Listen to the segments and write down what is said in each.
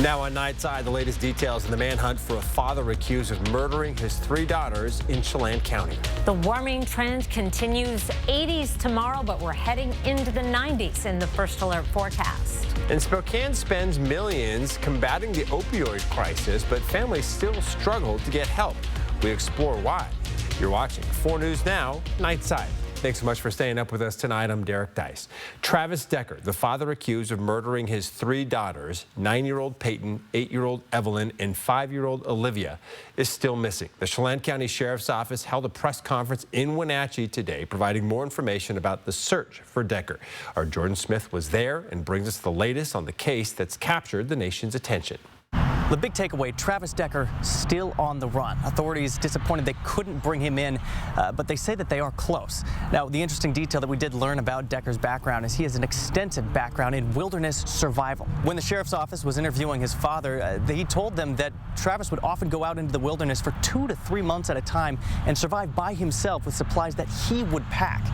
Now on Nightside, the latest details in the manhunt for a father accused of murdering his 3 daughters in Chelan County. The warming trend continues. 80s tomorrow, but we're heading into the 90s in the first alert forecast. And Spokane spends millions combating the opioid crisis, but families still struggle to get help. We explore why. You're watching 4 News Now, Nightside. Thanks so much for staying up with us tonight. I'm Derek Dice. Travis Decker, the father accused of murdering his 3 daughters, 9-year-old Peyton, 8-year-old Evelyn, and 5-year-old Olivia, is still missing. The Chelan County Sheriff's Office held a press conference in Wenatchee today, providing more information about the search for Decker. Our Jordan Smith was there and brings us the latest on the case that's captured the nation's attention. The big takeaway, Travis Decker still on the run. Authorities disappointed they couldn't bring him in, but they say that they are close. Now, the interesting detail that we did learn about Decker's background is he has an extensive background in wilderness survival. When the sheriff's office was interviewing his father, he told them that Travis would often go out into the wilderness for 2 to 3 months at a time and survive by himself with supplies that he would pack.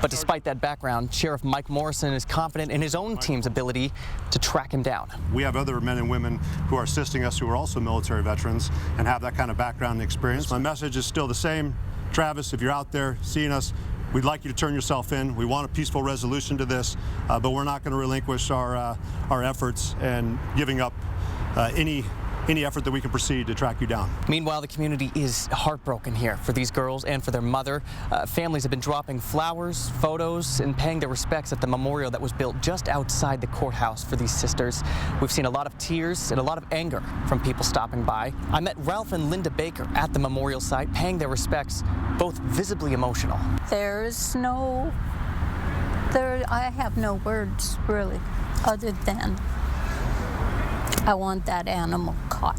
But despite that background, Sheriff Mike Morrison is confident in his own team's ability to track him down. We have other men and women who are assisting us who are also military veterans and have that kind of background and experience. My message is still the same. Travis, if you're out there seeing us, we'd like you to turn yourself in. We want a peaceful resolution to this, but we're not going to relinquish our efforts and giving up any effort that we can proceed to track you down. Meanwhile, the community is heartbroken here for these girls and for their mother. Families have been dropping flowers, photos, and paying their respects at the memorial that was built just outside the courthouse for these sisters. We've seen a lot of tears and a lot of anger from people stopping by. I met Ralph and Linda Baker at the memorial site, paying their respects, both visibly emotional. I have no words, really, other than I want that animal caught.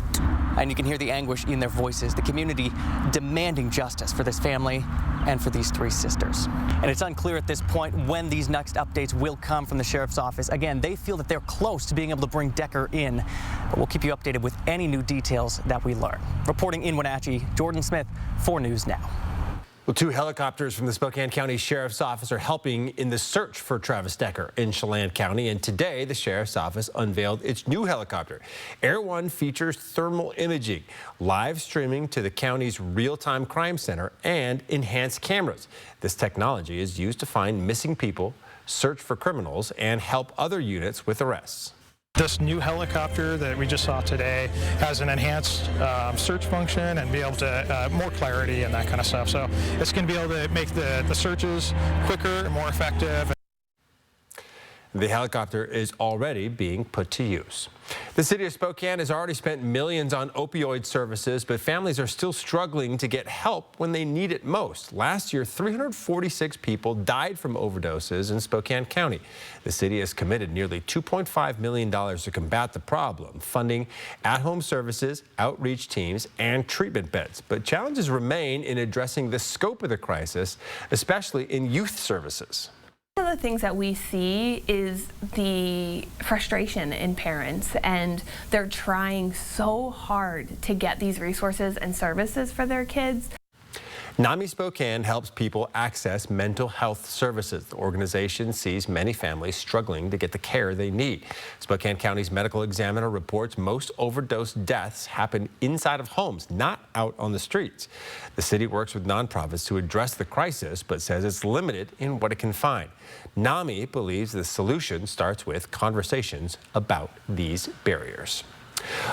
And you can hear the anguish in their voices, the community demanding justice for this family and for these 3 sisters. And it's unclear at this point when these next updates will come from the sheriff's office. Again, they feel that they're close to being able to bring Decker in, but we'll keep you updated with any new details that we learn. Reporting in Wenatchee, Jordan Smith, 4 News Now. Well, 2 helicopters from the Spokane County Sheriff's Office are helping in the search for Travis Decker in Chelan County. And today, the Sheriff's Office unveiled its new helicopter. Air One features thermal imaging, live streaming to the county's real-time crime center, and enhanced cameras. This technology is used to find missing people, search for criminals, and help other units with arrests. This new helicopter that we just saw today has an enhanced search function and be able to more clarity and that kind of stuff. So it's going to be able to make the searches quicker and more effective. The helicopter is already being put to use. The city of Spokane has already spent millions on opioid services, but families are still struggling to get help when they need it most. Last year, 346 people died from overdoses in Spokane County. The city has committed nearly $2.5 million to combat the problem, funding at-home services, outreach teams, and treatment beds. But challenges remain in addressing the scope of the crisis, especially in youth services. One of the things that we see is the frustration in parents, and they're trying so hard to get these resources and services for their kids. NAMI Spokane helps people access mental health services. The organization sees many families struggling to get the care they need. Spokane County's medical examiner reports most overdose deaths happen inside of homes, not out on the streets. The city works with nonprofits to address the crisis, but says it's limited in what it can find. NAMI believes the solution starts with conversations about these barriers.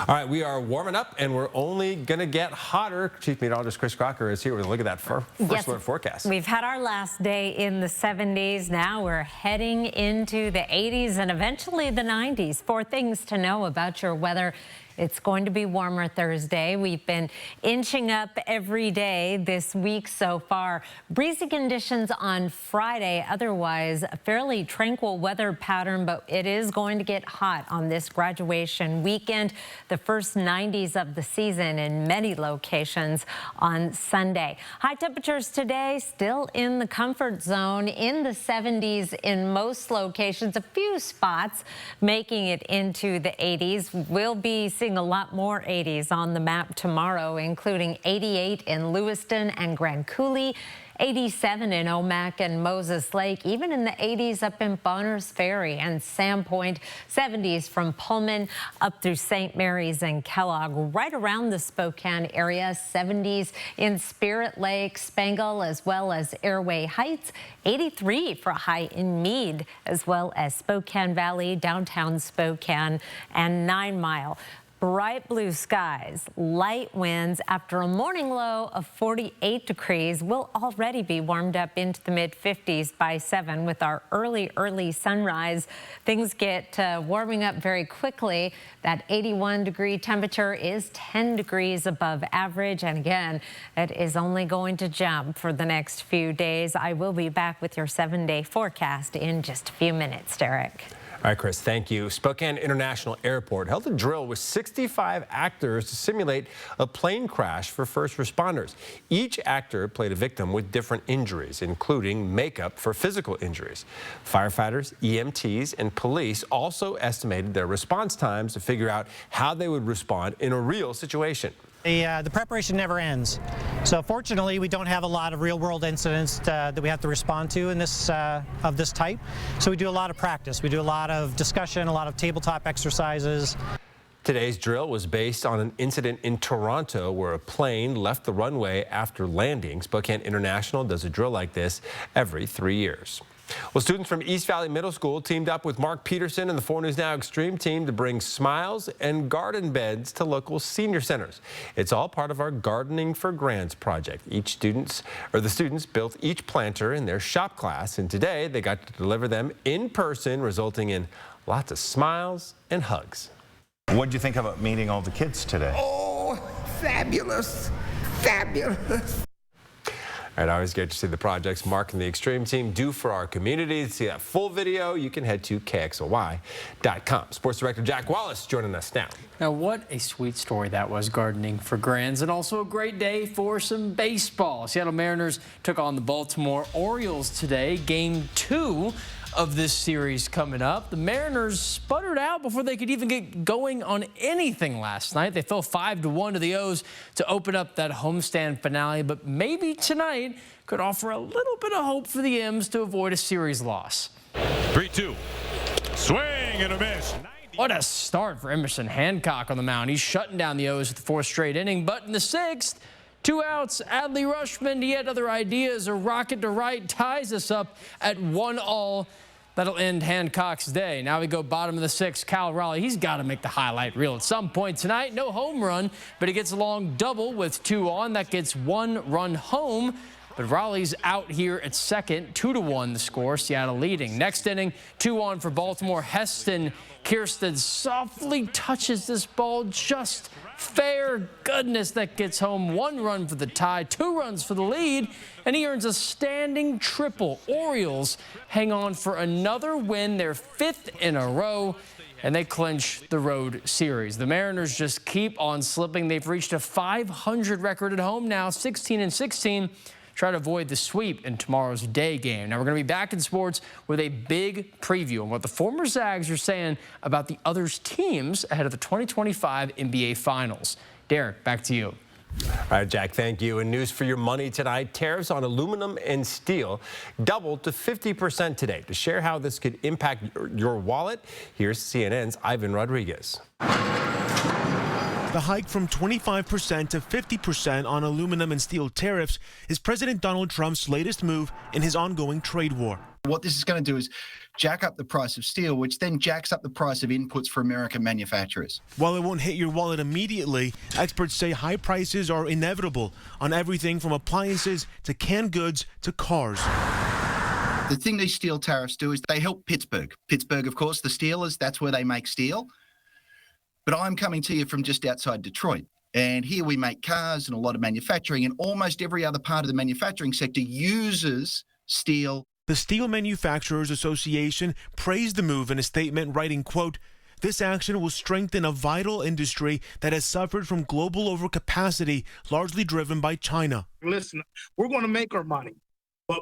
All right, we are warming up, and we're only going to get hotter. Chief Meteorologist Chris Crocker is here with a look at that first alert forecast. We've had our last day in the 70s. Now we're heading into the 80s and eventually the 90s. 4 things to know about your weather. It's going to be warmer Thursday. We've been inching up every day this week so far. Breezy conditions on Friday. Otherwise, a fairly tranquil weather pattern, but it is going to get hot on this graduation weekend. The first 90s of the season in many locations on Sunday. High temperatures today still in the comfort zone, in the 70s in most locations. A few spots making it into the 80s. We'll be seeing a lot more 80s on the map tomorrow, including 88 in Lewiston and Grand Coulee, 87 in Omak and Moses Lake, even in the 80s up in Bonners Ferry and Sandpoint, 70s from Pullman up through St. Mary's and Kellogg, right around the Spokane area, 70s in Spirit Lake, Spangle, as well as Airway Heights, 83 for a high in Meade, as well as Spokane Valley, downtown Spokane, and 9 Mile. Bright blue skies, light winds after a morning low of 48 degrees. We'll already be warmed up into the mid-50s by 7 with our early sunrise. Things get warming up very quickly. That 81-degree temperature is 10 degrees above average. And again, it is only going to jump for the next few days. I will be back with your 7-day forecast in just a few minutes, Derek. All right, Chris, thank you. Spokane International Airport held a drill with 65 actors to simulate a plane crash for first responders. Each actor played a victim with different injuries, including makeup for physical injuries. Firefighters, EMTs, and police also estimated their response times to figure out how they would respond in a real situation. The preparation never ends. So fortunately, we don't have a lot of real-world incidents that we have to respond to in this of this type. So we do a lot of practice. We do a lot of discussion, a lot of tabletop exercises. Today's drill was based on an incident in Toronto where a plane left the runway after landing. Spokane International does a drill like this every 3 years. Well, students from East Valley Middle School teamed up with Mark Peterson and the 4 News Now Extreme team to bring smiles and garden beds to local senior centers. It's all part of our Gardening for Grants project. The students built each planter in their shop class, and today they got to deliver them in person, resulting in lots of smiles and hugs. What did you think about meeting all the kids today? Oh, fabulous, fabulous. All right, I always get to see the projects Mark and the Extreme team do for our community. To see that full video, you can head to KXLY.com. Sports Director Jack Wallace joining us now. Now, what a sweet story that was, Gardening for Grants, and also a great day for some baseball. Seattle Mariners took on the Baltimore Orioles today, Game 2 of this series coming up. The Mariners sputtered out before they could even get going on anything last night. They fell 5-1 to the O's to open up that homestand finale, but maybe tonight could offer a little bit of hope for the M's to avoid a series loss. 3-2, swing and a miss. What a start for Emerson Hancock on the mound. He's shutting down the O's with the 4th straight inning, but in the 6th, 2 outs, Adley Rutschman, he had other ideas. A rocket to right ties us up at 1-1. That'll end Hancock's day. Now we go bottom of the 6th. Cal Raleigh, he's got to make the highlight reel at some point tonight. No home run, but he gets a long double with 2 on. That gets 1 run home. But Raleigh's out here at second. 2-1 the score. Seattle leading. Next inning, 2 on for Baltimore. Heston Kierstead softly touches this ball just fair. Goodness, that gets home. 1 run for the tie, 2 runs for the lead, and he earns a standing triple. Orioles hang on for another win, their 5th in a row, and they clinch the road series. The Mariners just keep on slipping. They've reached a .500 record at home now, 16-16. Try to avoid the sweep in tomorrow's day game. Now we're going to be back in sports with a big preview on what the former Zags are saying about the other teams ahead of the 2025 NBA Finals. Derek, back to you. All right, Jack, thank you. And news for your money tonight, tariffs on aluminum and steel doubled to 50% today. To share how this could impact your wallet, here's CNN's Ivan Rodriguez. The hike from 25% to 50% on aluminum and steel tariffs is President Donald Trump's latest move in his ongoing trade war. What this is going to do is jack up the price of steel, which then jacks up the price of inputs for American manufacturers. While it won't hit your wallet immediately, experts say high prices are inevitable on everything from appliances to canned goods to cars. The thing these steel tariffs do is they help Pittsburgh. Pittsburgh, of course, the Steelers, that's where they make steel. But I'm coming to you from just outside Detroit. And here we make cars and a lot of manufacturing, and almost every other part of the manufacturing sector uses steel. The Steel Manufacturers Association praised the move in a statement, writing, quote, "This action will strengthen a vital industry that has suffered from global overcapacity, largely driven by China." Listen, we're going to make our money, but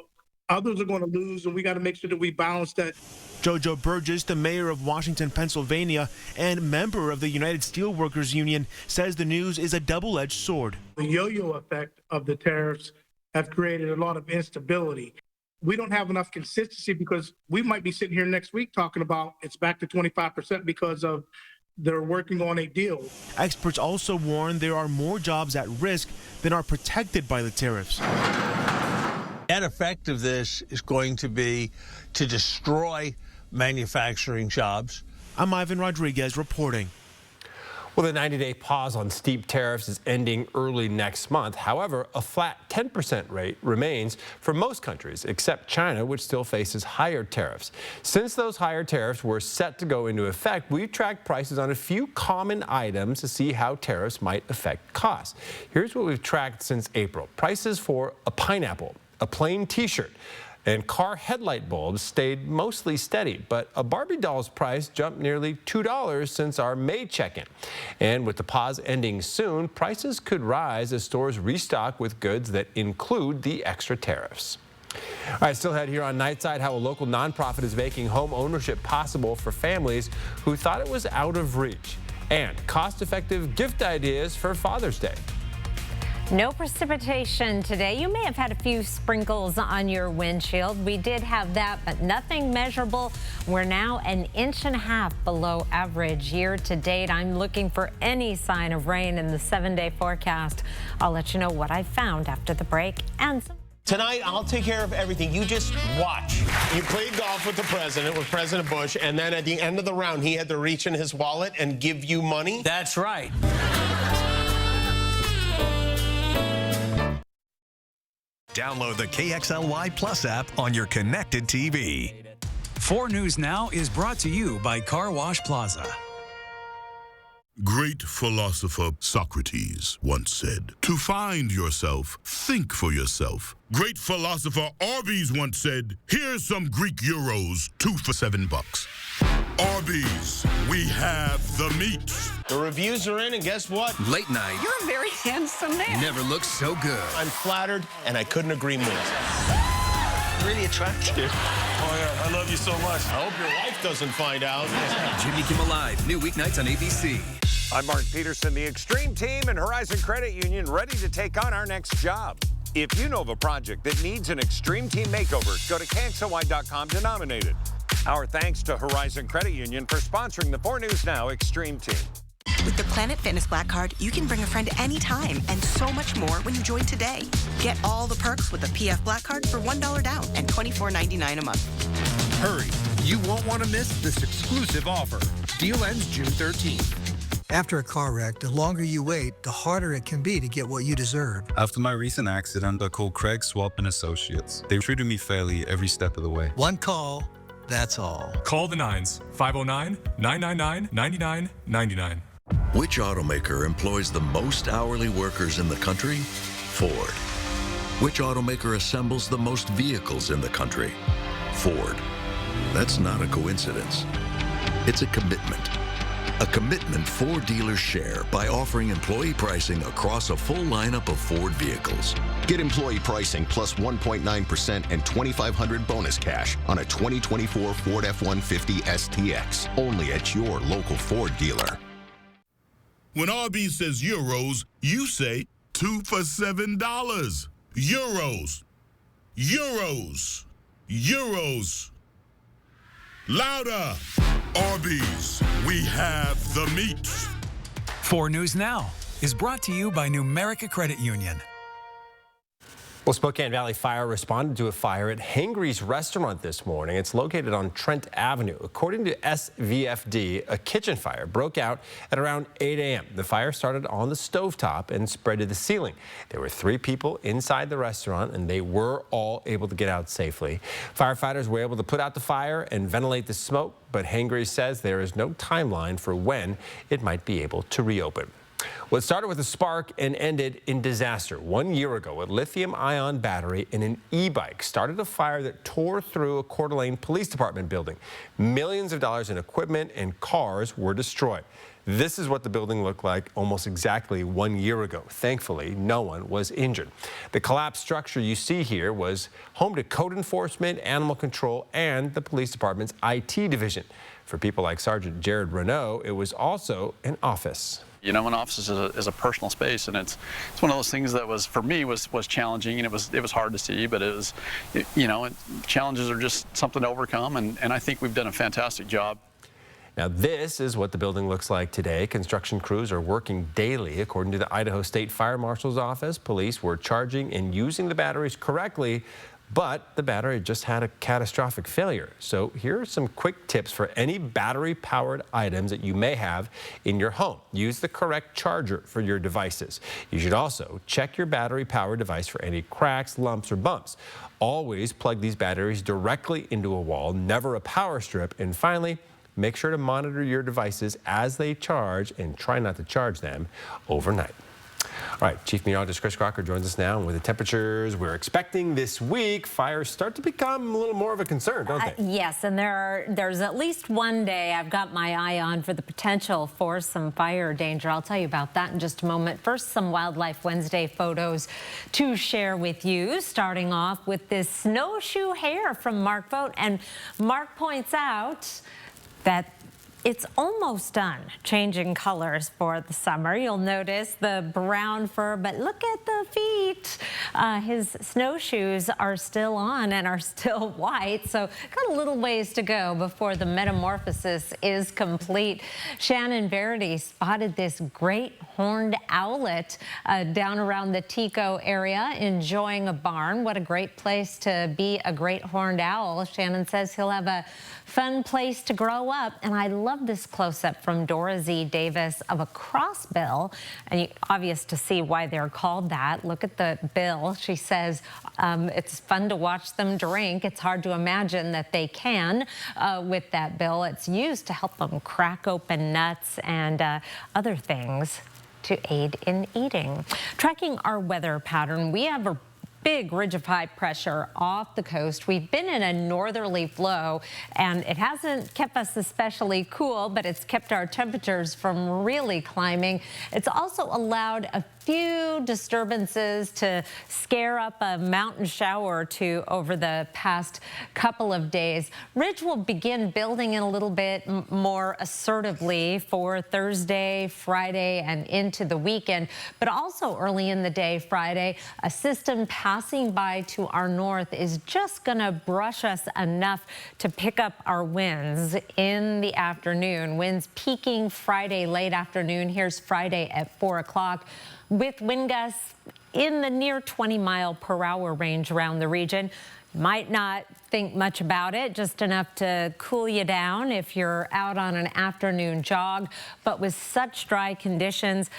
others are going to lose, and we got to make sure that we balance that. Jojo Burgess, the mayor of Washington, Pennsylvania, and member of the United Steelworkers Union, says the news is a double-edged sword. The yo-yo effect of the tariffs have created a lot of instability. We don't have enough consistency because we might be sitting here next week talking about it's back to 25% because of they're working on a deal. Experts also warn there are more jobs at risk than are protected by the tariffs. Net effect of this is going to be to destroy manufacturing jobs. I'm Ivan Rodriguez reporting. Well, the 90-day pause on steep tariffs is ending early next month. However, a flat 10% rate remains for most countries, except China, which still faces higher tariffs. Since those higher tariffs were set to go into effect, we've tracked prices on a few common items to see how tariffs might affect costs. Here's what we've tracked since April. Prices for a pineapple, a plain T-shirt, and car headlight bulbs stayed mostly steady, but a Barbie doll's price jumped nearly $2 since our May check-in. And with the pause ending soon, prices could rise as stores restock with goods that include the extra tariffs. All right, still ahead here on Nightside, how a local nonprofit is making home ownership possible for families who thought it was out of reach, and cost-effective gift ideas for Father's Day. No precipitation today. You may have had a few sprinkles on your windshield. We did have that, but nothing measurable. We're now an inch and a half below average year to date. I'm looking for any sign of rain in the 7-day forecast. I'll let you know what I found after the break. And tonight, I'll take care of everything. You just watch. You played golf with the president, with President Bush, and then at the end of the round, he had to reach in his wallet and give you money? That's right. Download the KXLY Plus app on your connected TV. 4 News Now is brought to you by Car Wash Plaza. Great philosopher Socrates once said, "To find yourself, think for yourself." Great philosopher Arby's once said, "Here's some Greek euros, 2 for $7. Arby's, we have the meat. The reviews are in, and guess what? Late night. You're a very handsome man. Never looked so good. I'm flattered, and I couldn't agree more. Really attractive. Oh, yeah, I love you so much. I hope your wife doesn't find out. Jimmy Kimmel Live, new weeknights on ABC. I'm Mark Peterson, the Extreme Team and Horizon Credit Union, ready to take on our next job. If you know of a project that needs an Extreme Team makeover, go to KXLY.com to nominate it. Our thanks to Horizon Credit Union for sponsoring the 4 News Now Extreme Team. With the Planet Fitness Black Card, you can bring a friend anytime and so much more when you join today. Get all the perks with the PF Black Card for $1 down and $24.99 a month. Hurry, you won't want to miss this exclusive offer. Deal ends June 13th. After a car wreck, the longer you wait, the harder it can be to get what you deserve. After my recent accident, I called Craig, Swap & Associates. They treated me fairly every step of the way. One call, that's all. Call the 9s, 509-999-9999. Which automaker employs the most hourly workers in the country? Ford. Which automaker assembles the most vehicles in the country? Ford. That's not a coincidence. It's a commitment. A commitment Ford dealers share by offering employee pricing across a full lineup of Ford vehicles. Get employee pricing plus 1.9% and $2,500 bonus cash on a 2024 Ford F-150 STX, only at your local Ford dealer. When Arby's says euros, you say 2 for $7. Euros. Euros. Euros. Louder. Arby's, we have the meat. 4 News Now is brought to you by Numerica Credit Union. Well, Spokane Valley Fire responded to a fire at Hangry's restaurant this morning. It's located on Trent Avenue. According to SVFD, a kitchen fire broke out at around 8 a.m. The fire started on the stovetop and spread to the ceiling. There were 3 people inside the restaurant, and they were all able to get out safely. Firefighters were able to put out the fire and ventilate the smoke, but Hangry's says there is no timeline for when it might be able to reopen. Well, it started with a spark and ended in disaster. 1 year ago, a lithium-ion battery in an e-bike started a fire that tore through a Coeur d'Alene Police Department building. Millions of dollars in equipment and cars were destroyed. This is what the building looked like almost exactly 1 year ago. Thankfully, no one was injured. The collapsed structure you see here was home to code enforcement, animal control, and the police department's IT division. For people like Sergeant Jared Renault, it was also an office. You know, an office is a personal space, and it's one of those things that was, for me, was challenging, and it was hard to see, but challenges are just something to overcome, and I think we've done a fantastic job. Now, this is what the building looks like today. Construction crews are working daily. According to the Idaho State Fire Marshal's office, police were charging and using the batteries correctly, but the battery just had a catastrophic failure. So here are some quick tips for any battery-powered items that you may have in your home. Use the correct charger for your devices. You should also check your battery-powered device for any cracks, lumps, or bumps. Always plug these batteries directly into a wall, never a power strip. And finally, make sure to monitor your devices as they charge and try not to charge them overnight. All right, Chief Meteorologist Chris Crocker joins us now. And with the temperatures we're expecting this week, fires start to become a little more of a concern, don't they? Yes, and there's at least one day I've got my eye on for the potential for some fire danger. I'll tell you about that in just a moment. First, some Wildlife Wednesday photos to share with you, starting off with this snowshoe hare from Mark Vogt. And Mark points out that it's almost done changing colors for the summer. You'll notice the brown fur, but look at the feet. His snowshoes are still on and are still white, so got a little ways to go before the metamorphosis is complete. Shannon Verity spotted this great horned owlet down around the Tico area, enjoying a barn. What a great place to be a great horned owl. Shannon says he'll have a fun place to grow up, and I love this close-up from Dora Z. Davis of a crossbill, and obvious to see why they're called that. Look at the bill. She says it's fun to watch them drink. It's hard to imagine that they can with that bill. It's used to help them crack open nuts and other things to aid in eating. Tracking our weather pattern, we have a big ridge of high pressure off the coast. We've been in a northerly flow, and it hasn't kept us especially cool, but it's kept our temperatures from really climbing. It's also allowed a few disturbances to scare up a mountain shower or two over the past couple of days. Ridge will begin building in a little bit more assertively for Thursday, Friday, and into the weekend, but also early in the day Friday, a system passing by to our north is just going to brush us enough to pick up our winds in the afternoon. Winds peaking Friday late afternoon. Here's Friday at 4 o'clock. With wind gusts in the near 20-mile-per-hour range around the region. Might not think much about it, just enough to cool you down if you're out on an afternoon jog. But with such dry conditions,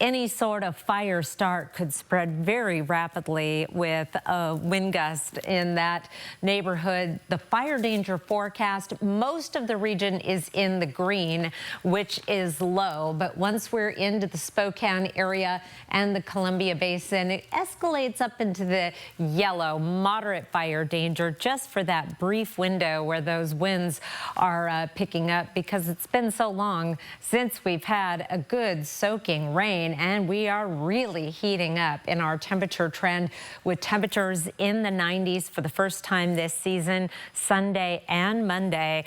any sort of fire start could spread very rapidly with a wind gust in that neighborhood. The fire danger forecast, most of the region is in the green, which is low. But once we're into the Spokane area and the Columbia Basin, it escalates up into the yellow, moderate fire danger just for that brief window where those winds are picking up, because it's been so long since we've had a good soaking rain. And we are really heating up in our temperature trend, with temperatures in the 90s for the first time this season, Sunday and Monday.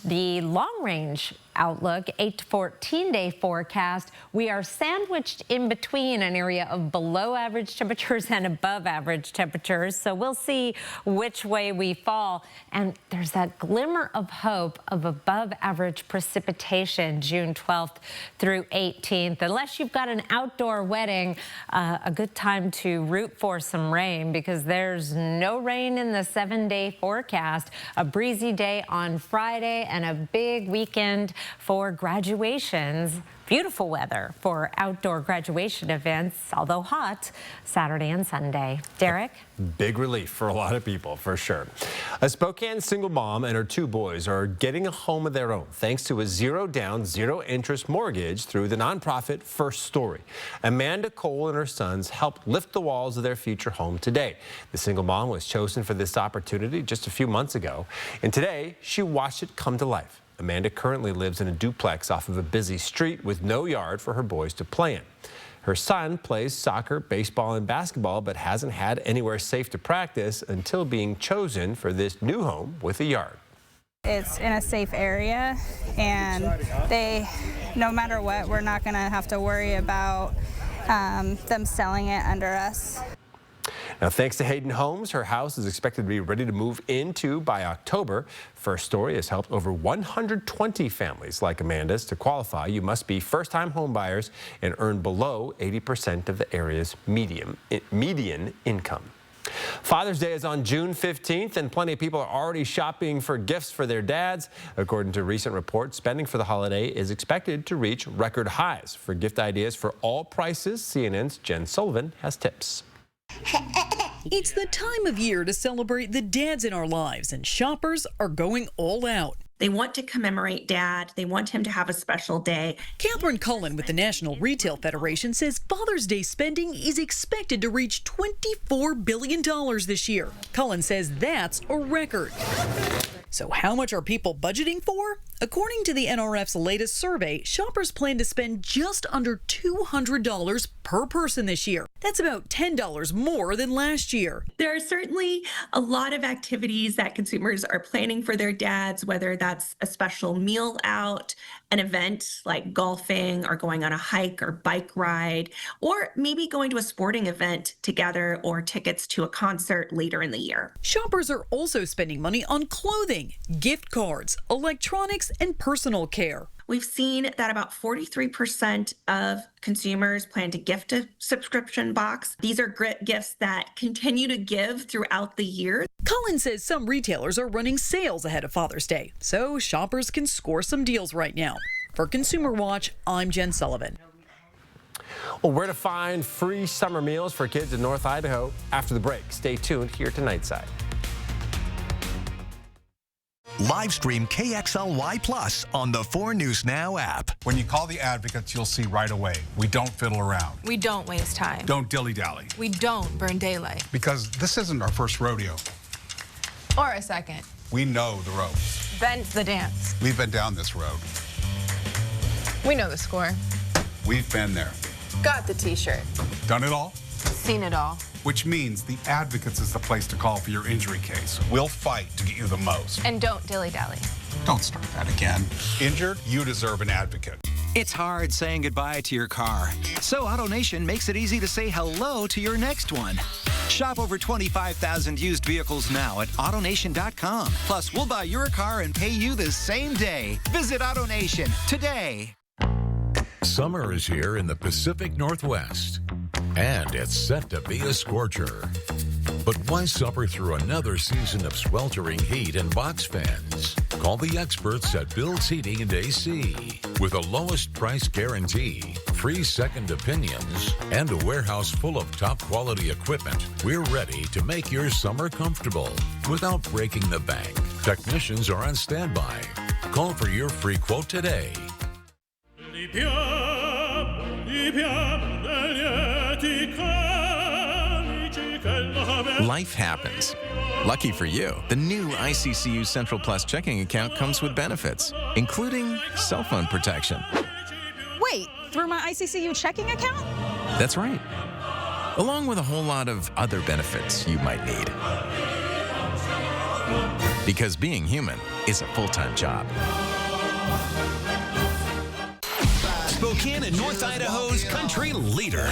The long-range outlook, 8 to 14-day forecast, we are sandwiched in between an area of below average temperatures and above average temperatures. So we'll see which way we fall. And there's that glimmer of hope of above average precipitation June 12th through 18th. Unless you've got an outdoor wedding, a good time to root for some rain, because there's no rain in the 7-day forecast. A breezy day on Friday and a big weekend for graduations. Beautiful weather for outdoor graduation events, although hot, Saturday and Sunday. Derek? Big relief for a lot of people, for sure. A Spokane single mom and her 2 boys are getting a home of their own thanks to a zero-down, zero-interest mortgage through the nonprofit First Story. Amanda Cole and her sons helped lift the walls of their future home today. The single mom was chosen for this opportunity just a few months ago, and today she watched it come to life. Amanda currently lives in a duplex off of a busy street with no yard for her boys to play in. Her son plays soccer, baseball, and basketball, but hasn't had anywhere safe to practice until being chosen for this new home with a yard. It's in a safe area, and no matter what, we're not going to have to worry about them selling it under us. Now, thanks to Hayden Holmes, her house is expected to be ready to move into by October. First Story has helped over 120 families like Amanda's. To qualify, you must be first-time homebuyers and earn below 80% of the area's median income. Father's Day is on June 15th, and plenty of people are already shopping for gifts for their dads. According to recent reports, spending for the holiday is expected to reach record highs. For gift ideas for all prices, CNN's Jen Sullivan has tips. It's the time of year to celebrate the dads in our lives, and shoppers are going all out. They want to commemorate Dad. They want him to have a special day. Catherine Cullen with the National Retail Federation says Father's Day spending is expected to reach $24 billion this year. Cullen says that's a record. So how much are people budgeting for? According to the NRF's latest survey, shoppers plan to spend just under $200 per person this year. That's about $10 more than last year. There are certainly a lot of activities that consumers are planning for their dads, whether that's a special meal out, an event like golfing or going on a hike or bike ride, or maybe going to a sporting event together or tickets to a concert later in the year. Shoppers are also spending money on clothing, gift cards, electronics, and personal care. We've seen that about 43% of consumers plan to gift a subscription box. These are gifts that continue to give throughout the year. Cullen says some retailers are running sales ahead of Father's Day, so shoppers can score some deals right now. For Consumer Watch, I'm Jen Sullivan. Well, where to find free summer meals for kids in North Idaho after the break. Stay tuned here to Nightside. Live stream KXLY Plus on the 4 News Now app. When you call the advocates, you'll see right away. We don't fiddle around. We don't waste time. Don't dilly-dally. We don't burn daylight. Because this isn't our first rodeo. Or a second. We know the ropes. Ben's the dance. We've been down this road. We know the score. We've been there. Got the t-shirt. Done it all? Seen it all. Which means the advocates is the place to call for your injury case. We'll fight to get you the most. And don't dilly-dally. Don't start that again. Injured? You deserve an advocate. It's hard saying goodbye to your car. So AutoNation makes it easy to say hello to your next one. Shop over 25,000 used vehicles now at AutoNation.com. Plus, we'll buy your car and pay you the same day. Visit AutoNation today. Summer is here in the Pacific Northwest, and it's set to be a scorcher. But why suffer through another season of sweltering heat and box fans? Call the experts at Bill's Heating and AC. With a lowest price guarantee, free second opinions, and a warehouse full of top quality equipment, we're ready to make your summer comfortable without breaking the bank. Technicians are on standby. Call for your free quote today. Life happens. Lucky for you, the new ICCU Central Plus checking account comes with benefits, including cell phone protection. Wait, through my ICCU checking account? That's right. Along with a whole lot of other benefits you might need. Because being human is a full-time job. Spokane and North Idaho's country leader.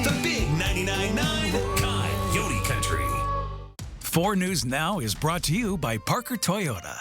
The big 99.9 Coyote Country. 4 News Now is brought to you by Parker Toyota.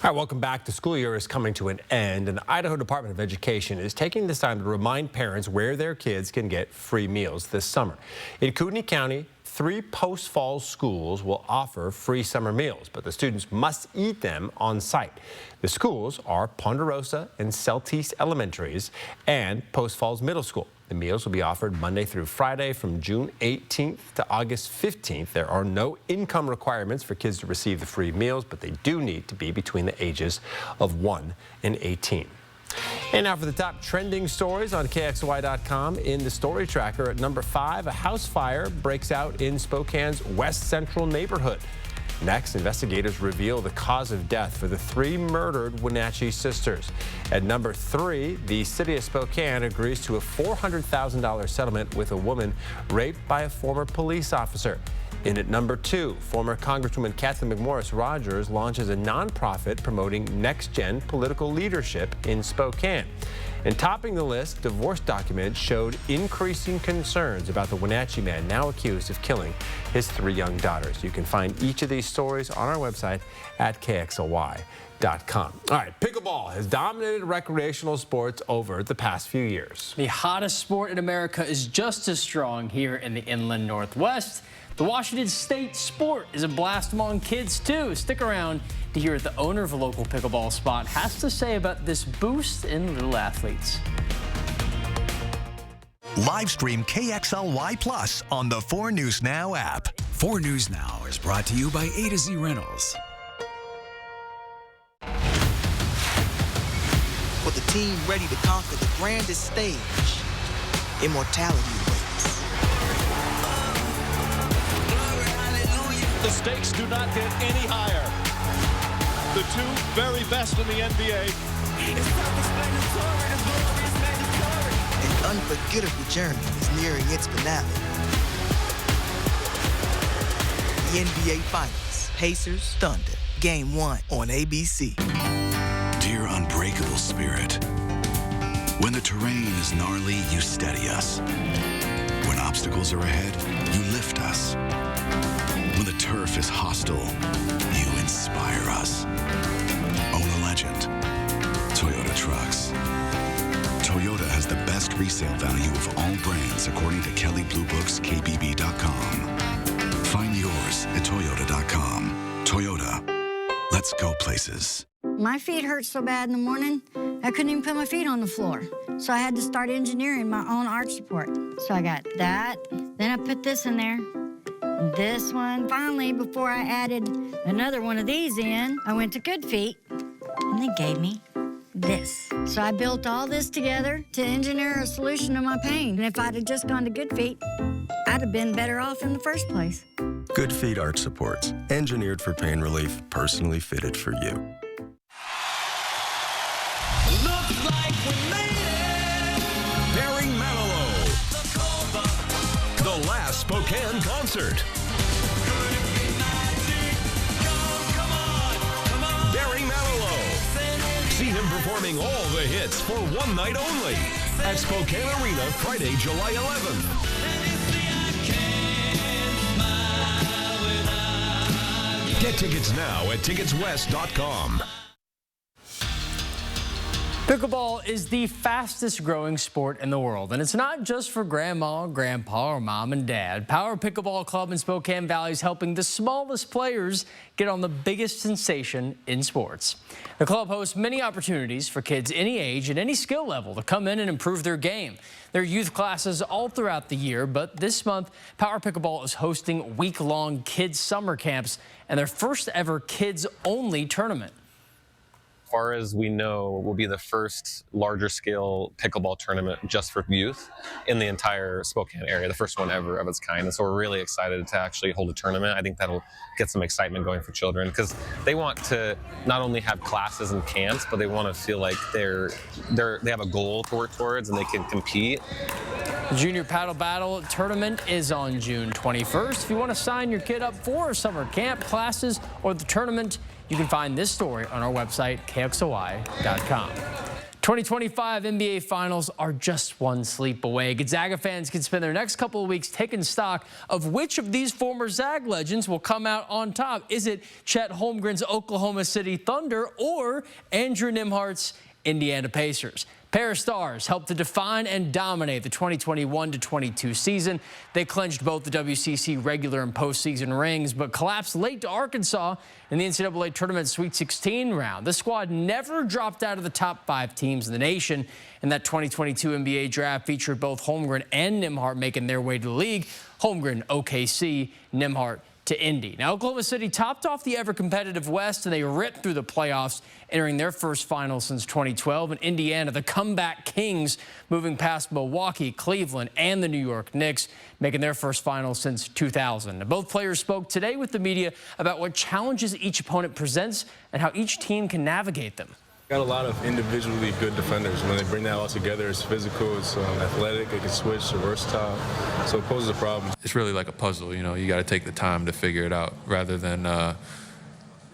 All right, welcome back. The school year is coming to an end, and the Idaho Department of Education is taking this time to remind parents where their kids can get free meals this summer. In Kootenai County, 3 Post Falls schools will offer free summer meals, but the students must eat them on site. The schools are Ponderosa and Celtice Elementaries and Post Falls Middle School. The meals will be offered Monday through Friday from June 18th to August 15th. There are no income requirements for kids to receive the free meals, but they do need to be between the ages of 1 and 18. And now for the top trending stories on KXLY.com. In the story tracker at number 5, a house fire breaks out in Spokane's West Central neighborhood. Next, investigators reveal the cause of death for the 3 murdered Wenatchee sisters. At number 3, the city of Spokane agrees to a $400,000 settlement with a woman raped by a former police officer. In at number 2, former Congresswoman Kathleen McMorris Rogers launches a nonprofit promoting next-gen political leadership in Spokane. And topping the list, divorce documents showed increasing concerns about the Wenatchee man now accused of killing his 3 young daughters. You can find each of these stories on our website at KXLY.com. All right, pickleball has dominated recreational sports over the past few years. The hottest sport in America is just as strong here in the inland Northwest. The Washington State sport is a blast among kids, too. Stick around to hear what the owner of a local pickleball spot has to say about this boost in little athletes. Live stream KXLY Plus on the 4 News Now app. 4 News Now is brought to you by A to Z Rentals. For the team ready to conquer the grandest stage, immortality awaits. The stakes do not get any higher. The 2 very best in the NBA. An unforgettable journey is nearing its finale. The NBA Finals, Pacers, Thunder, Game 1 on ABC. Dear unbreakable spirit, when the terrain is gnarly, you steady us. When obstacles are ahead, you lift us. When the turf is hostile, you inspire us. Own a legend. Toyota Trucks. Toyota has the best resale value of all brands according to Kelley Blue Book's KBB.com. Find yours at Toyota.com. Toyota. Let's go places. My feet hurt so bad in the morning, I couldn't even put my feet on the floor. So I had to start engineering my own arch support. So I got that, then I put this in there. This one, finally, before I added another one of these in, I went to Good Feet, and they gave me this. So I built all this together to engineer a solution to my pain. And if I'd have just gone to Good Feet, I'd have been better off in the first place. Good Feet Arch Supports, engineered for pain relief, personally fitted for you. Looks like we made it. Barry Manilow. The last Spokane concert. Barry Manilow. See him performing all the hits for one night only at Spokane Arena Friday, July 11th. Get tickets now at ticketswest.com. Pickleball is the fastest growing sport in the world, and it's not just for grandma, grandpa, or mom and dad. Power Pickleball Club in Spokane Valley is helping the smallest players get on the biggest sensation in sports. The club hosts many opportunities for kids any age and any skill level to come in and improve their game. There are youth classes all throughout the year, but this month, Power Pickleball is hosting week-long kids summer camps and their first ever kids-only tournament. As far as we know, will be the first larger scale pickleball tournament just for youth in the entire Spokane area, the first one ever of its kind. And so we're really excited to actually hold a tournament. I think that'll get some excitement going for children because they want to not only have classes and camps, but they want to feel like they have a goal to work towards and they can compete. The Junior Paddle Battle tournament is on June 21st. If you want to sign your kid up for summer camp, classes, or the tournament, you can find this story on our website, KXLY.com. 2025 NBA Finals are just one sleep away. Gonzaga fans can spend their next couple of weeks taking stock of which of these former Zag legends will come out on top. Is it Chet Holmgren's Oklahoma City Thunder or Andrew Nembhard's Indiana Pacers? Pair of stars helped to define and dominate the 2021-22 season. They clinched both the WCC regular and postseason rings, but collapsed late to Arkansas in the NCAA Tournament Sweet 16 round. The squad never dropped out of the top 5 teams in the nation, and that 2022 NBA draft featured both Holmgren and Nembhard making their way to the league. Holmgren, OKC, Nembhard, to Indy. Now, Oklahoma City topped off the ever-competitive West, and they ripped through the playoffs, entering their first final since 2012. And Indiana, the comeback kings, moving past Milwaukee, Cleveland, and the New York Knicks, making their first final since 2000. Now, both players spoke today with the media about what challenges each opponent presents and how each team can navigate them. Got a lot of individually good defenders. When they bring that all together, it's physical, it's athletic, it can switch, it's versatile, so it poses a problem. It's really like a puzzle, you know. You got to take the time to figure it out, rather than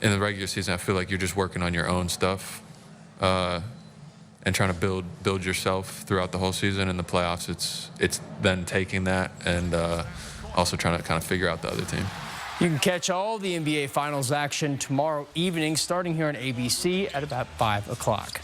in the regular season. I feel like you're just working on your own stuff and trying to build yourself throughout the whole season. In the playoffs, it's then taking that and also trying to kind of figure out the other team. You can catch all the NBA Finals action tomorrow evening, starting here on ABC at about 5 o'clock.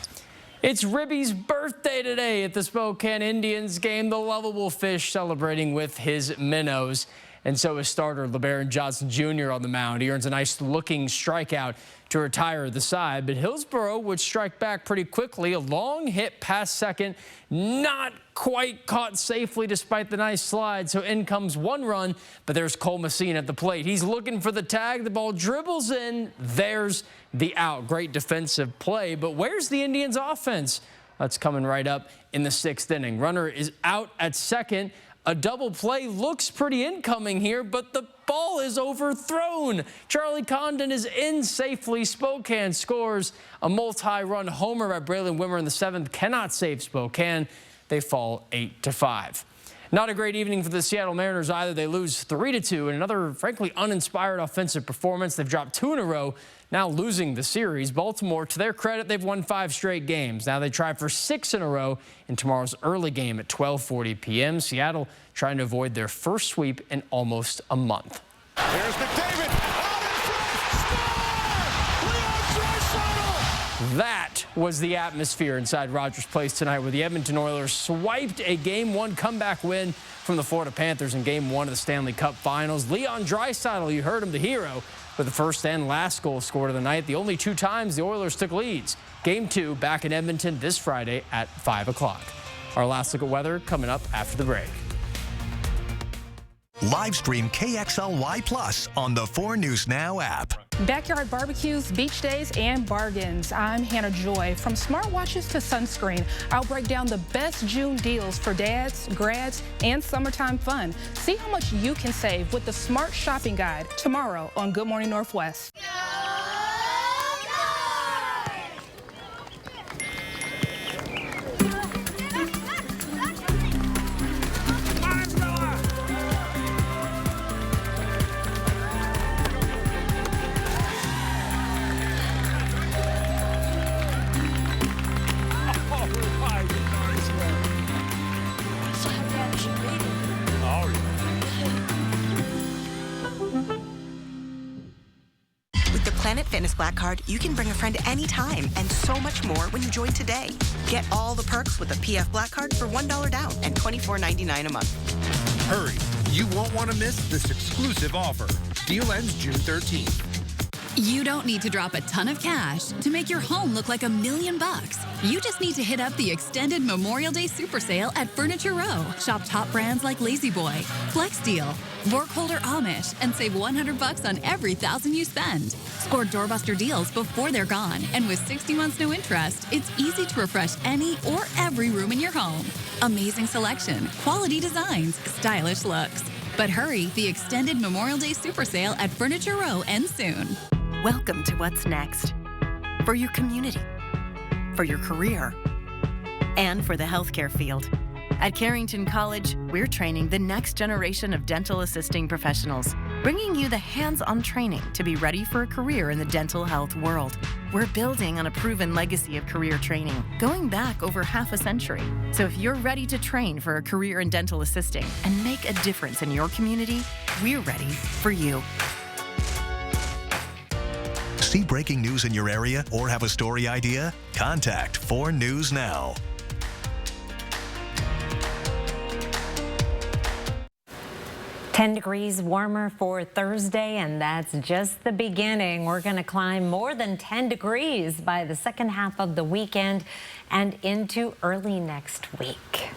It's Ribby's birthday today at the Spokane Indians game. The lovable fish celebrating with his minnows. And so is starter LeBaron Johnson Jr. on the mound. He earns a nice-looking strikeout to retire the side, but Hillsborough would strike back pretty quickly. A long hit past second, not quite caught safely despite the nice slide, so in comes one run, but there's Cole Messina at the plate. He's looking for the tag. The ball dribbles in. There's the out. Great defensive play, but where's the Indians' offense? That's coming right up in the 6th inning. Runner is out at second. A double play looks pretty incoming here, but the ball is overthrown. Charlie Condon is in safely. Spokane scores a multi-run homer by Braylon Wimmer in the 7th. Cannot save Spokane. They fall 8-5. Not a great evening for the Seattle Mariners either. They lose 3-2 in another, frankly, uninspired offensive performance. They've dropped 2 in a row, now losing the series. Baltimore, to their credit, they've won 5 straight games. Now they try for 6 in a row in tomorrow's early game at 12:40 p.m. Seattle trying to avoid their first sweep in almost a month. Here's McDavid. That was the atmosphere inside Rogers Place tonight, where the Edmonton Oilers swiped a Game 1 comeback win from the Florida Panthers in Game 1 of the Stanley Cup Finals. Leon Draisaitl, you heard him, the hero, with the first and last goal scored of the night. The only 2 times the Oilers took leads. Game 2 back in Edmonton this Friday at 5 o'clock. Our last look at weather coming up after the break. Live stream KXLY Plus on the 4 News Now app. Backyard barbecues, beach days, and bargains. I'm Hannah Joy. From smartwatches to sunscreen, I'll break down the best June deals for dads, grads, and summertime fun. See how much you can save with the Smart Shopping Guide tomorrow on Good Morning Northwest. Planet Fitness Black Card, you can bring a friend anytime and so much more when you join today. Get all the perks with a PF Black Card for $1 down and $24.99 a month. Hurry, you won't want to miss this exclusive offer. Deal ends June 13th. You don't need to drop a ton of cash to make your home look like $1 million. You just need to hit up the extended Memorial Day Super Sale at Furniture Row. Shop top brands like La-Z-Boy, Flex Deal, Vorkholder Amish, and save $100 on every $1,000 you spend. Score doorbuster deals before they're gone, and with 60 months no interest, it's easy to refresh any or every room in your home. Amazing selection, quality designs, stylish looks. But hurry, the extended Memorial Day Super Sale at Furniture Row ends soon. Welcome to What's Next. For your community, for your career, and for the healthcare field. At Carrington College, we're training the next generation of dental assisting professionals, bringing you the hands-on training to be ready for a career in the dental health world. We're building on a proven legacy of career training, going back over half a century. So if you're ready to train for a career in dental assisting and make a difference in your community, we're ready for you. See breaking news in your area or have a story idea? Contact 4 News Now. Ten degrees warmer for Thursday, and that's just the beginning. We're going to climb more than 10 degrees by the second half of the weekend and into early next week.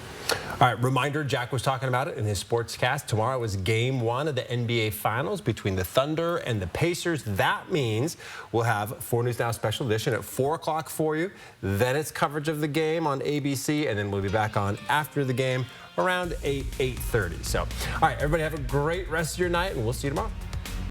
All right, reminder, Jack was talking about it in his sportscast. Tomorrow was game 1 of the NBA Finals between the Thunder and the Pacers. That means we'll have 4 News Now special edition at 4 o'clock for you. Then it's coverage of the game on ABC, and then we'll be back on after the game around 8:30. So, all right, everybody have a great rest of your night, and we'll see you tomorrow.